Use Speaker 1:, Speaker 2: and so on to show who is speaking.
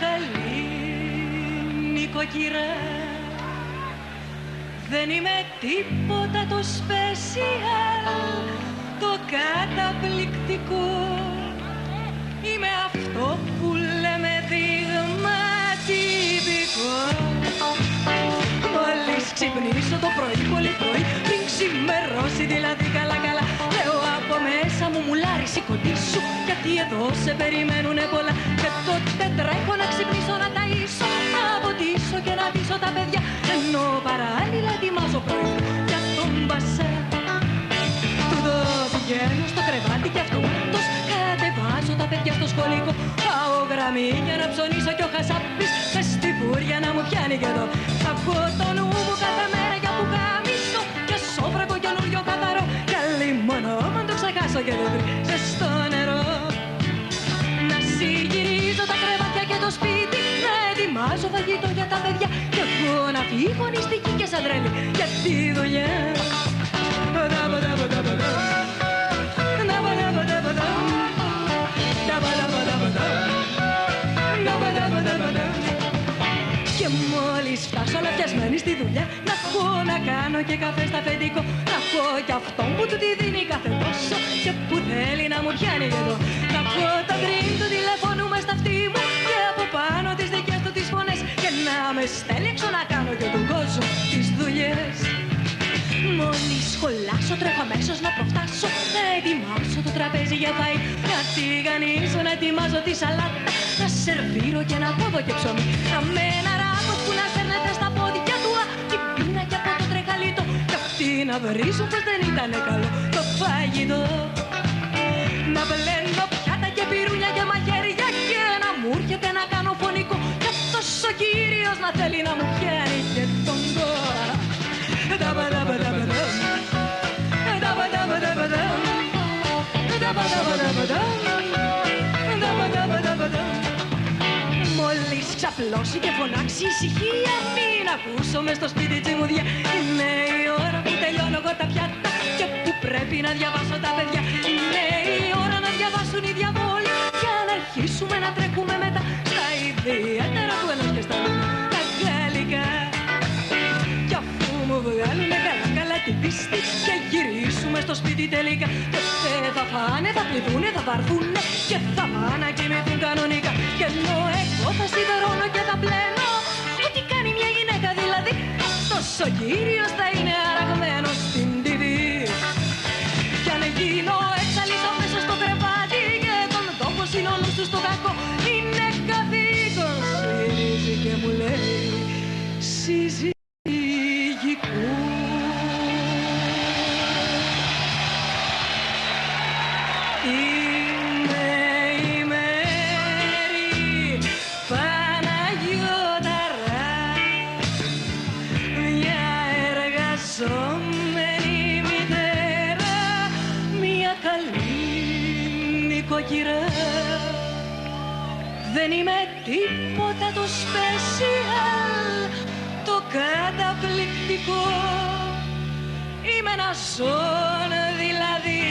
Speaker 1: καλή νοικοκυρά. Δεν είμαι τίποτα το special, το καταπληκτικό. Είμαι αυτό που λέμε δειγματιπικό. Μόλις ξυπνήσω το πρωί, πολύ πρωί, πριν ξημερώσει δηλαδή καλά καλά, λέω από μέσα μου μουλάρι σηκωτήσου, γιατί εδώ σε περιμένουνε πολλά. Και τότε τρέχω να ξυπνήσω, να ταΐσω, να ποτίσω και να δείσω τα παιδιά, ενώ παράλληλα ετοιμάζω πρωί για τον μπασέ. Του δω πηγαίνω στο κρεβάτι και αυτομάτως κατεβάζω τα παιδιά στο σχολικό. Πάω γραμμή για να ψωνίσω κι ο χασάπης μες στη βούρια να μου πιάνει και εδώ. Ακούω το νου μου κάθε μέρα για που γαμίσω, και σόφρακο καινούριο καθαρό, και λίμωνο άμα το ξεχάσω και δεν βρει ζεστό νερό. Να συγυρίζω τα κρεβάτια και το σπίτι, να ετοιμάζω φαγητό για τα παιδιά, και εγώ να φύγω νηστική και σαν τρέλη για τη δουλειά. Και μόλις φτάσω λαφιασμένη στη δουλειά, να έχω να κάνω και καφέ στα αφεντικό, να έχω κι αυτόν που του τη δίνει κάθε τόσο και που θέλει να μου πιάνει εδώ. Να έχω το γκριν του τηλεφώνου μες στα αυτή μου και από πάνω τις δικές του τις φωνές, και να με στέλνει έξω να κάνω και τον κόσμο τις δουλειές. Μόλις σχολάσω τρέχω αμέσως να προφτάσω, να ετοιμάσω το τραπέζι για φαΐ, να τηγανίσω, να ετοιμάζω τη σαλάτα, να σερβίρω και να κόβω και ψωμί, να με ένα ράκος που να σέρνεται στα πόδια του, την πίνα και από το τρεχαλίτο, κι αυτοί να βρίζουν πως δεν ήτανε καλό το φαγητό. Να πλένω πιάτα και πυρούνια και μαχαίρια, και να μου έρχεται να κάνω φωνικό, κι αυτός ο κύριος να θέλει να μου πιάνει και τον κόρα. Μόλις ξαπλώσει και φωνάξει ησυχία, μην ακούσω μες στο σπίτι τσιμουδιά. Είναι η ώρα που τελειώνω εγώ τα πιάτα και που πρέπει να διαβάσω τα παιδιά. Είναι η ώρα να διαβάσουν οι διαβόλοι, για να αρχίσουμε να τρέχουμε μετά στα ιδιαίτερα του ενός και στα άλλου τα γαλλικά. Κι αφού μου βγάλουνε καλά καλά την πίστη και γυρίσουμε στο σπίτι τελικά, τότε θα φάνε, θα πληθούνε, θα βαρθούνε και θα πάνε να κοιμηθούν κανονικά. Και ενώ εγώ θα σιδερώνω και θα πλένω, ό,τι κάνει μια γυναίκα δηλαδή, αυτός ο κύριος θα είναι αραγμένος στην TV. Κι αν γίνω έξαλλης αμέσως στο κρεβάτι και τον τόπο συνόλους του στο κακό, είναι καθήκον, σφυρίζει και μου λέει συζητικό. Είμαι η Μέρη Παναγιώταρα, μια εργαζόμενη μητέρα, μια καλή νοικοκυρά. Δεν είμαι τίποτα το special, το καταπληκτικό. Είμαι ένα ζώο δηλαδή